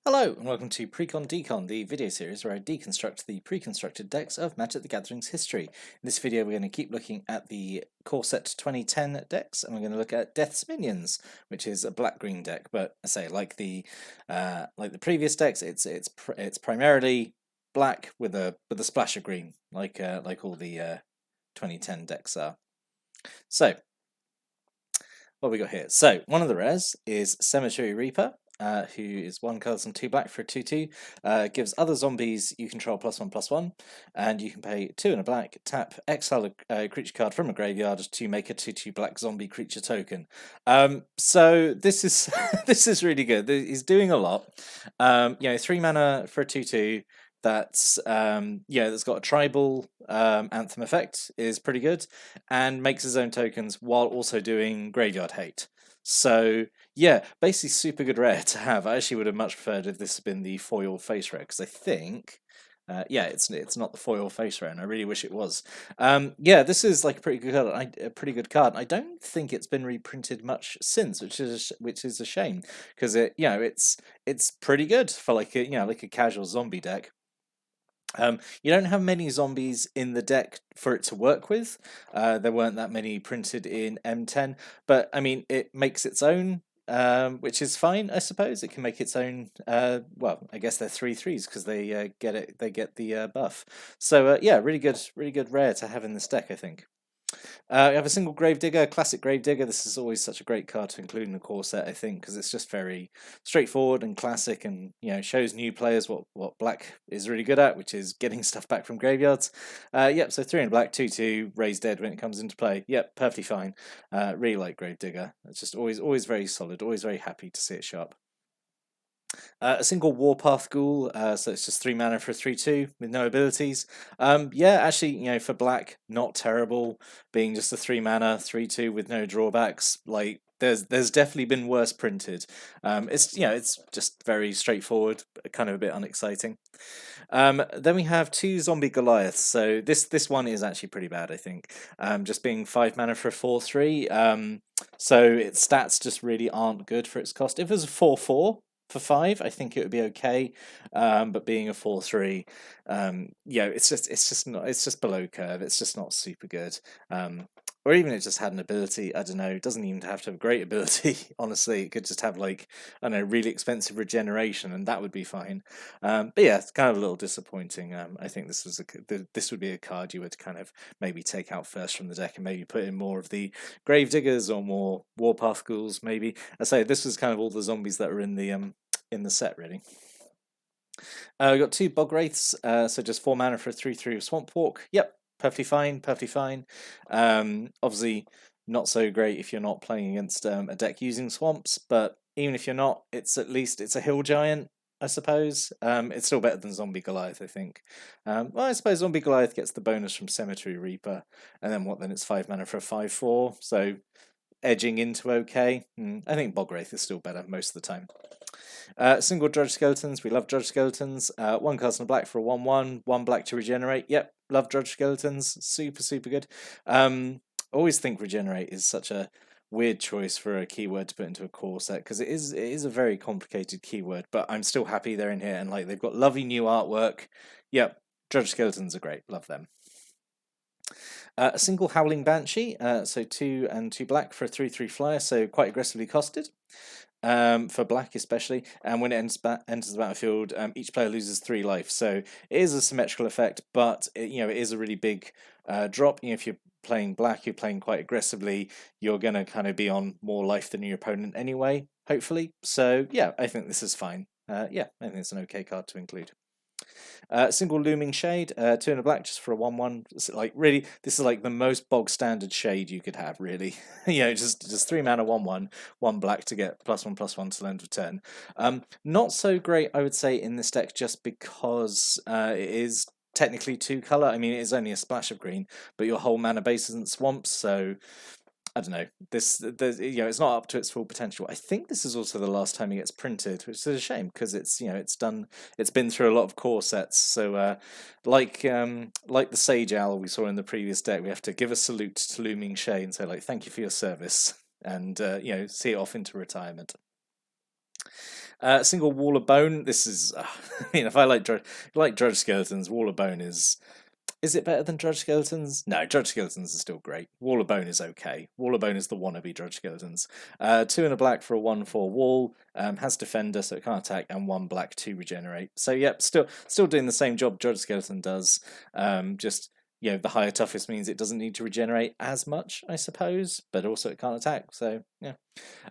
Hello and welcome to Precon Decon, the video series where I deconstruct the pre-constructed decks of Magic the Gathering's history. In this video we're going to keep looking at the core set 2010 decks, and we're going to look at Death's Minions, which is a black-green deck, but I say like the previous decks, it's primarily black with a splash of green, like all the 2010 decks are. So what we got here? So one of the rares is Cemetery Reaper, who is 1 colours and 2 black for a 2/2. Gives other zombies you control +1/+1, and you can pay 2 and a black, tap, exile a creature card from a graveyard to make a 2/2 black zombie creature token. So this is this is really good. He's doing a lot. 3 mana for a 2/2. That's that's got a tribal anthem effect, is pretty good, and makes his own tokens while also doing graveyard hate. So yeah, basically super good rare to have. I actually would have much preferred if this had been the foil face rare, because I think it's not the foil face rare, and I really wish it was. This is like a pretty good card. I don't think it's been reprinted much since, which is a shame, because it's pretty good for like a casual zombie deck. You don't have many zombies in the deck for it to work with. There weren't that many printed in M10, but I mean, it makes its own, which is fine, I suppose. It can make its own. Well, I guess they're 3/3s because they get it. They get the buff. So yeah, really good rare to have in this deck, I think. We have a single Gravedigger, classic Gravedigger. This is always such a great card to include in the core set, I think, because it's just very straightforward and classic, and shows new players what black is really good at, which is getting stuff back from graveyards. So 3 in black, 2/2, raise dead when it comes into play. Yep, perfectly fine. Really like Gravedigger. It's just always very solid. Always very happy to see it show up. A single Warpath Ghoul, so it's just 3 mana for a 3/2 with no abilities. Actually, for black, not terrible, being just a 3 mana 3/2 with no drawbacks. Like, there's definitely been worse printed. It's just very straightforward, kind of a bit unexciting. Then we have 2 Zombie Goliaths. So this one is actually pretty bad, I think. Just being 5 mana for a 4/3. So its stats just really aren't good for its cost. If it was a 4/4 for 5, I think it would be okay. But being a 4/3, it's just below curve. It's just not super good. Or even it just had an ability. I don't know. It doesn't even have to have a great ability. Honestly, it could just have like, I don't know, really expensive regeneration, and that would be fine. But yeah, it's kind of a little disappointing. I think this would be a card you would kind of maybe take out first from the deck and maybe put in more of the Gravediggers or more Warpath Ghouls. Maybe I say this was kind of all the zombies that were in the set, really. We've got 2 Bog Wraiths, so just 4 mana for a 3/3 Swamp Walk. Yep, perfectly fine. Obviously, not so great if you're not playing against a deck using swamps, but even if you're not, it's a hill giant, I suppose. It's still better than Zombie Goliath, I think. Well, I suppose Zombie Goliath gets the bonus from Cemetery Reaper, and then it's 5 mana for a 5/4, so edging into okay. I think Bog Wraith is still better most of the time. Single Drudge Skeletons. We love Drudge Skeletons. 1 cast and a black for a 1/1. 1 black to regenerate. Yep, love Drudge Skeletons. Super good. Always think regenerate is such a weird choice for a keyword to put into a core set, because it is a very complicated keyword, but I'm still happy they're in here, and like they've got lovely new artwork. Yep, Drudge Skeletons are great. Love them. A single Howling Banshee, so 2 and 2 black for a 3/3 flyer, so quite aggressively costed. For black especially, and when it enters the battlefield, each player loses 3 life. So it is a symmetrical effect, but it is a really big drop. If you're playing black, you're playing quite aggressively, you're going to kind of be on more life than your opponent anyway, hopefully. So yeah, I think this is fine. I think it's an okay card to include. Single Looming Shade, 2 and a black just for a 1/1. Like, really, this is like the most bog standard shade you could have, really. Just 3 mana 1/1, 1 black to get +1/+1 till end of turn. Not so great, I would say, in this deck, just because it is technically 2 color. I mean, it is only a splash of green, but your whole mana base isn't swamps, so I don't know. It's not up to its full potential. I think this is also the last time it gets printed, which is a shame, because it's been through a lot of core sets. So like the Sage Owl we saw in the previous deck, we have to give a salute to Looming Shade and say, like, thank you for your service, and see it off into retirement. Single Wall of Bone. This is, I mean, if I like Drudge Skeletons, Wall of Bone is it better than Drudge Skeletons? No, Drudge Skeletons is still great. Wall of Bone is okay. Wall of Bone is the wannabe Drudge Skeletons. 2 and a black for a 1/4 wall. Has Defender, so it can't attack, and 1 black to regenerate. So yep, still doing the same job Drudge Skeleton does. Just the higher toughness means it doesn't need to regenerate as much, I suppose, but also it can't attack. So yeah,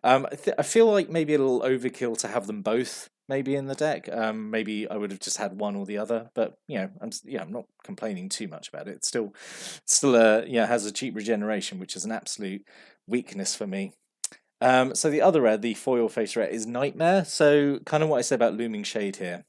I feel like maybe a little overkill to have them both maybe in the deck. Maybe I would have just had one or the other, but I'm not complaining too much about it. It's still has a cheap regeneration, which is an absolute weakness for me. So the other rare, the foil face rare, is Nightmare. So kind of what I said about Looming Shade here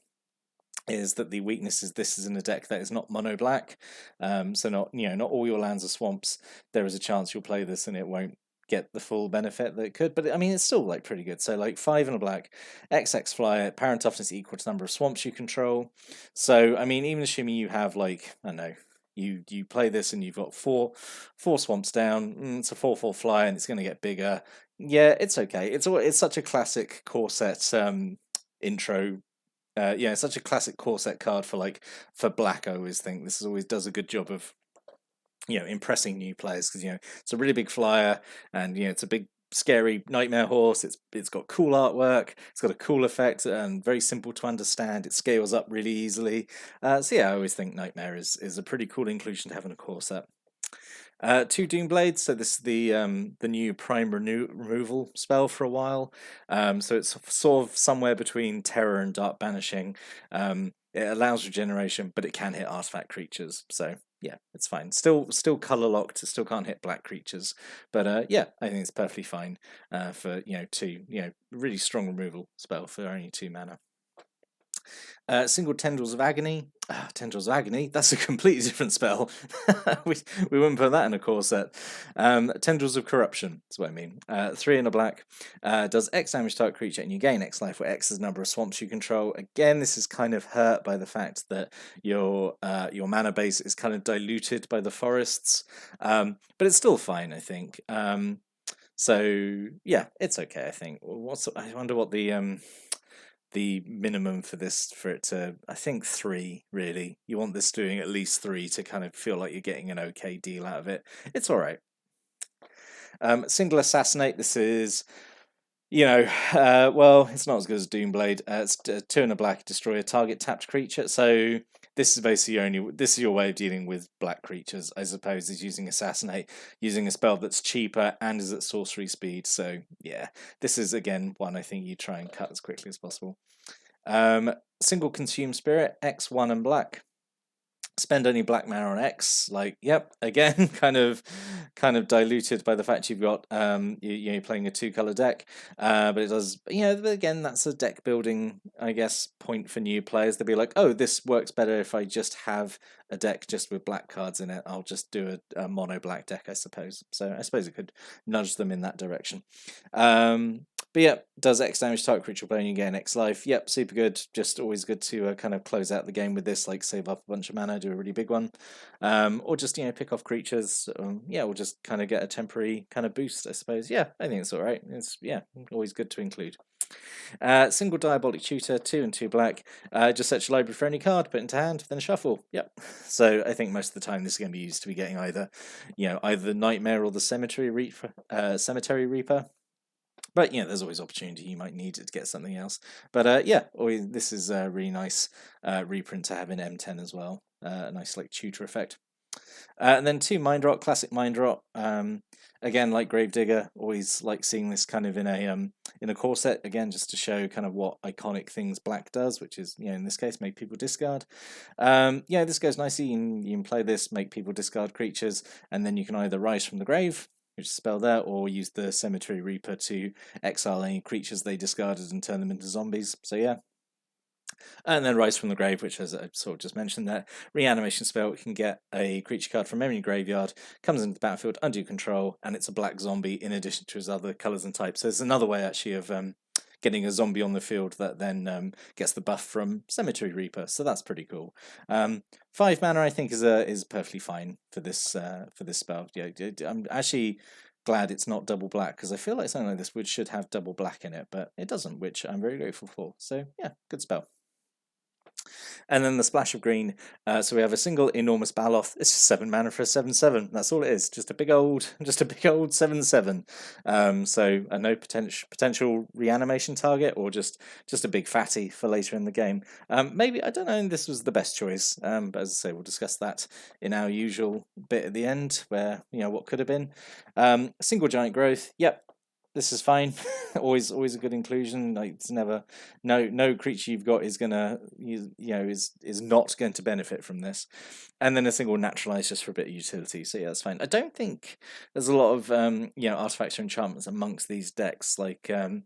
is that the weakness is this is in a deck that is not mono black. So not all your lands are swamps. There is a chance you'll play this and it won't get the full benefit that it could, but I mean it's still like pretty good. So like 5 and a black, XX flyer, power and toughness equal to number of swamps you control. So I mean, even assuming you have like, I don't know, you play this and you've got four swamps down, it's a 4/4 flyer and it's going to get bigger. Yeah, it's okay. It's such a classic core set intro. It's such a classic core set card for black. I always think this always does a good job of impressing new players because it's a really big flyer and it's a big scary nightmare horse. It's got cool artwork, it's got a cool effect and very simple to understand. It scales up really easily. So yeah, I always think Nightmare is a pretty cool inclusion to have in a core set. 2 Doomblades, so this is the new prime removal spell for a while. So it's sort of somewhere between Terror and Dark Banishing. It allows regeneration, but it can hit artifact creatures. So yeah, it's fine. Still color locked. It still can't hit black creatures, but yeah, I think it's perfectly fine for 2 really strong removal spell for only 2 mana. Single Tendrils of Agony. Tendrils of Agony, that's a completely different spell. we wouldn't put that in a core set. Tendrils of Corruption, that's what I mean. 3 and a black. Does X damage to target creature and you gain X life, where X is the number of swamps you control. Again, this is kind of hurt by the fact that your mana base is kind of diluted by the forests. But it's still fine, I think. So yeah, it's okay, I think. I wonder what the minimum for it to, I think 3, really. You want this doing at least 3 to kind of feel like you're getting an okay deal out of it. It's alright. Single Assassinate, this is, well, it's not as good as Doomblade. It's 2 and a black, destroy a target tapped creature. So this is basically this is your way of dealing with black creatures, I suppose, is using Assassinate, using a spell that's cheaper and is at sorcery speed. So yeah, this is again one I think you try and cut as quickly as possible. Single Consume Spirit, X1 and black. Spend only black mana on X. Like, yep, again, kind of diluted by the fact you've got you're playing a 2-color deck. But it does, but again, that's a deck building, I guess, point for new players. They'll be like, oh, this works better if I just have a deck just with black cards in it. I'll just do a mono black deck, I suppose. So I suppose it could nudge them in that direction. But yeah, does X damage to target creature player and you gain X life. Yep, super good. Just always good to kind of close out the game with this, like save up a bunch of mana, do a really big one. Or just, pick off creatures. Or just kind of get a temporary kind of boost, I suppose. Yeah, I think it's alright. It's, always good to include. Single Diabolic Tutor, 2 and 2 black. Just search your library for any card, put into hand, then shuffle. Yep. So I think most of the time this is going to be used to be getting either the Nightmare or the Cemetery Reaper. But there's always opportunity. You might need it to get something else. But this is a really nice reprint to have in M10 as well. A nice like tutor effect. And then 2 Mind Rot, classic Mind Rot. Again, like Gravedigger, always like seeing this kind of in a core set. Again, just to show kind of what iconic things black does, which is in this case make people discard. This goes nicely. You can play this, make people discard creatures, and then you can either Rise from the Grave, which is a spell there, or use the Cemetery Reaper to exile any creatures they discarded and turn them into zombies. So yeah. And then Rise from the Grave, which, as I sort of just mentioned, that reanimation spell, can get a creature card from memory graveyard, comes into the battlefield under your control, and it's a black zombie in addition to his other colours and types. So there's another way actually of getting a zombie on the field that then gets the buff from Cemetery Reaper. So that's pretty cool. 5 mana, I think, is perfectly fine for this spell. Yeah, I'm actually glad it's not double black, because I feel like something like this should have double black in it, but it doesn't, which I'm very grateful for. So yeah, good spell. And then the splash of green. So we have a single enormous Baloth. It's just 7 mana for a 7/7. That's all it is. Just a big old 7/7. So a no potential reanimation target, or just a big fatty for later in the game. Maybe, I don't know. This was the best choice. But as I say, we'll discuss that in our usual bit at the end, where what could have been. Single giant growth. Yep. This is fine. always a good inclusion. Like, it's never, no creature you've got is gonna is not going to benefit from this. And then a single naturalize just for a bit of utility. So yeah, that's fine. I don't think there's a lot of artifacts or enchantments amongst these decks. Like I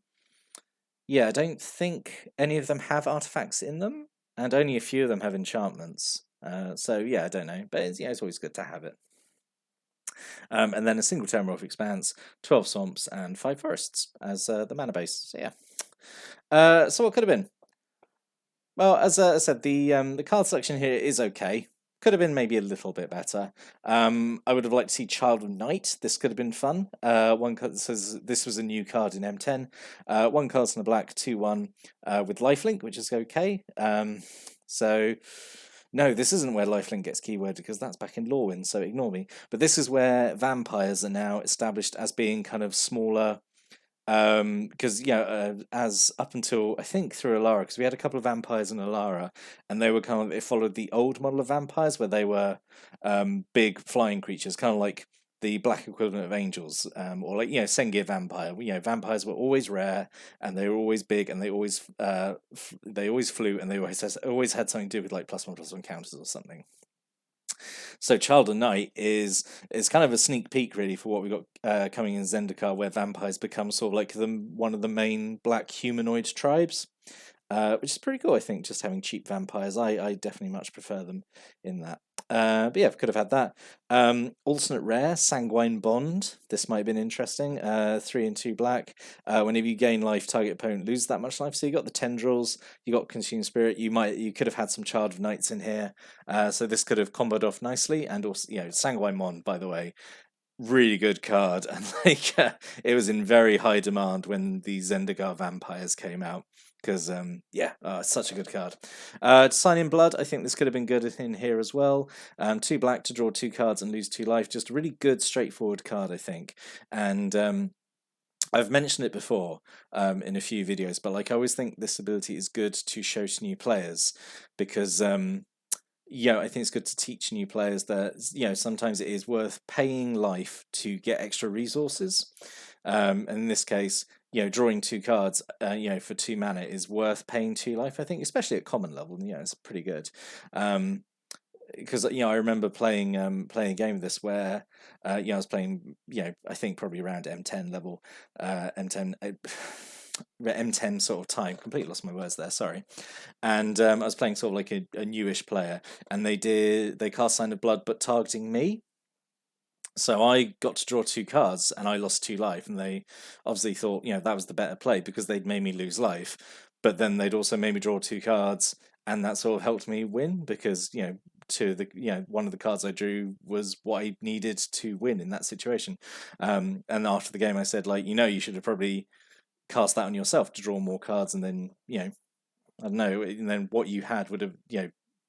don't think any of them have artifacts in them, and only a few of them have enchantments. So yeah, I don't know, but it's always good to have it. And then a single Terramorph Expanse, 12 Swamps, and 5 Forests as the mana base. So yeah. So what could have been? Well, as I said, the card selection here is okay. Could have been maybe a little bit better. I would have liked to see Child of Night. This could have been fun. One card says this was a new card in M10. 1 card in the black, 2/1 with lifelink, which is okay. So no, this isn't where lifelink gets keyworded, because that's back in Lorwyn, so ignore me. But this is where vampires are now established as being kind of smaller. Because as up until I think through Alara, because we had a couple of vampires in Alara, and they were it followed the old model of vampires, where they were big flying creatures, kind of like the black equivalent of angels, or like Sengir vampire. Vampires were always rare, and they were always big, and they always flew, and they always had something to do with like +1/+1 counters or something. So Child of Night is kind of a sneak peek, really, for what we got coming in Zendikar, where vampires become sort of like one of the main black humanoid tribes, which is pretty cool, I think, just having cheap vampires. I definitely much prefer them in that. But yeah, could have had that. Alternate rare, Sanguine Bond. This might have been interesting. 3 and 2 black. Whenever you gain life, target opponent loses that much life. So you got the Tendrils, you got Consume Spirit. You could have had some Child of Nights in here. So this could have comboed off nicely. And also, Sanguine Bond, by the way, really good card, and it was in very high demand when the Zendikar vampires came out, because such a good card. To sign in blood, I think this could have been good in here as well. 2 black to draw 2 cards and lose 2 life. Just a really good, straightforward card, I think. And I've mentioned it before in a few videos, but I always think this ability is good to show to new players, because I think it's good to teach new players that sometimes it is worth paying life to get extra resources. And in this case, drawing 2 cards, for 2 mana is worth paying 2 life. I think, especially at common level, it's pretty good. Because I remember playing a game of this where I was playing I think probably around M10 level, M10. M10 sort of time. Completely lost my words there, sorry. And I was playing sort of like a newish player, and they cast Sign of Blood, but targeting me. So I got to draw 2 cards, and I lost 2 life, and they obviously thought that was the better play, because they'd made me lose life, but then they'd also made me draw 2 cards, and that sort of helped me win, because one of the cards I drew was what I needed to win in that situation. And after the game, I said, you should have probably cast that on yourself to draw more cards, and then I don't know, and then what you had would have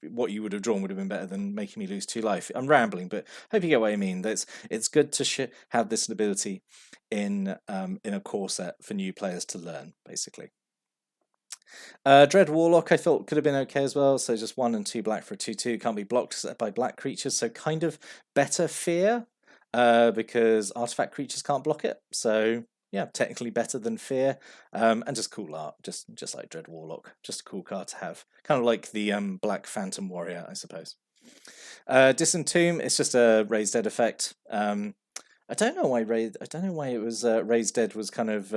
what you would have drawn would have been better than making me lose 2 life. I'm rambling, but hope you get what I mean. It's good to have this ability in a core set for new players to learn, basically. Dread Warlock I thought could have been okay as well. So just 1 and 2 black for a 2/2, can't be blocked by black creatures, so kind of better fear, because artifact creatures can't block it. So yeah, technically better than fear, and just cool art, just like Dread Warlock, just a cool card to have, kind of like the Black Phantom Warrior, I suppose. Disentomb, it's just a Raised Dead effect. I don't know why it was Raised Dead was kind of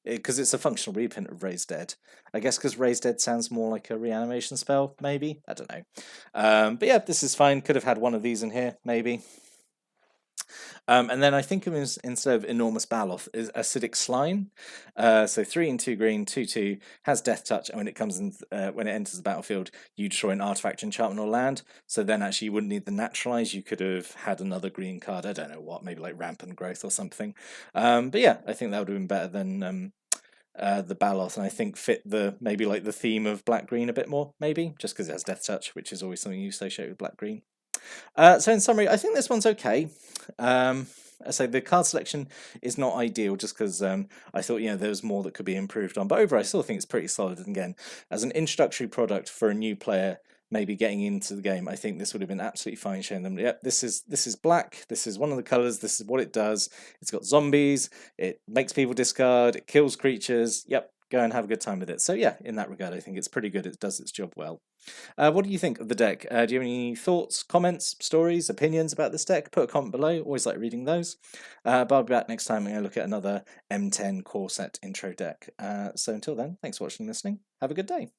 because it's a functional reprint of Raised Dead. I guess because Raised Dead sounds more like a reanimation spell, maybe. I don't know. But yeah, this is fine. Could have had one of these in here, maybe. And then I think of him as, instead of Enormous Baloth, is Acidic Slime. So 3 and 2 green, 2/2, has Death Touch, and when it comes in, when it enters the battlefield, you destroy an artifact, enchantment, or land. So then actually you wouldn't need the Naturalize. You could have had another green card. I don't know what, maybe like Rampant Growth or something. But yeah, I think that would have been better than the Baloth, and I think fit the maybe like the theme of black green a bit more, maybe just because it has Death Touch, which is always something you associate with black green. So in summary, I think this one's okay. I say the card selection is not ideal, just because I thought there was more that could be improved on. But overall, I still think it's pretty solid. And again, as an introductory product for a new player, maybe getting into the game, I think this would have been absolutely fine. Showing them, yep, this is black. This is one of the colors. This is what it does. It's got zombies. It makes people discard. It kills creatures. Yep. Go and have a good time with it. So yeah, in that regard, I think it's pretty good. It does its job well. What do you think of the deck? Do you have any thoughts, comments, stories, opinions about this deck? Put a comment below. Always like reading those. But I'll be back next time. I'm going to look at another M10 core set intro deck. So until then, thanks for watching and listening. Have a good day.